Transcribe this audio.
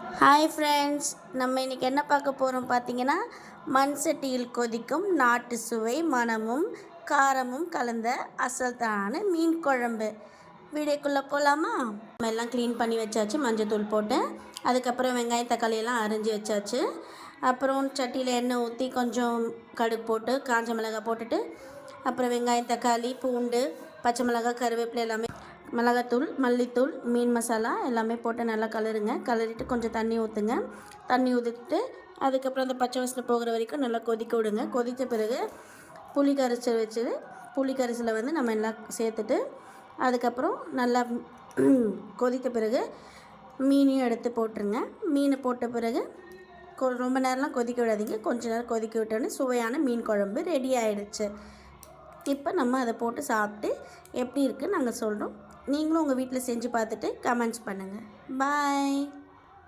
Hi friends, நம்ம இன்றைக்கி என்ன பார்க்க போகிறோம் பார்த்தீங்கன்னா, மண் சட்டியில் கொதிக்கும் நாட்டு சுவை மணமும் காரமும் கலந்த அசல்தான மீன் குழம்பு. வீடியோக்குள்ளே போகலாமா? நம்ம எல்லாம் க்ளீன் பண்ணி வச்சாச்சு, மஞ்சத்தூள் போட்டு. அதுக்கப்புறம் வெங்காயம் தக்காளி எல்லாம் அரிஞ்சு வச்சாச்சு. அப்புறம் சட்டியில் எண்ணெய் ஊற்றி கொஞ்சம் கடுகு போட்டு காஞ்ச மிளகாய் போட்டுட்டு, அப்புறம் வெங்காயம் தக்காளி பூண்டு பச்சை மிளகாய் கருவேப்பிலை எல்லாமே, மிளகாத்தூள் மல்லித்தூள் மீன் மசாலா எல்லாமே போட்டு நல்லா கலரிட்டு கொஞ்சம் தண்ணி ஊற்றுங்க. தண்ணி ஊற்றிட்டு அதுக்கப்புறம் அந்த பச்சை வாசனை போகிற வரைக்கும் நல்லா கொதிக்க விடுங்க. கொதித்த பிறகு புளி கரைசலை வந்து நம்ம எல்லாம் சேர்த்துட்டு அதுக்கப்புறம் நல்லா கொதித்த பிறகு மீனையும் எடுத்து போட்டுருங்க. மீனை போட்ட பிறகு ரொம்ப நேரம்லாம் கொதிக்க விடாதீங்க. கொஞ்சம் நேரம் கொதிக்க விட்டோன்னே சுவையான மீன் குழம்பு ரெடி ஆகிடுச்சு. இப்போ நம்ம அதை போட்டு சாப்பிட்டு எப்படி இருக்குன்னு நாங்கள் சொல்கிறோம். நீங்களும் உங்கள் வீட்டில் செஞ்சு பார்த்துட்டு கமெண்ட்ஸ் பண்ணுங்கள். பாய்.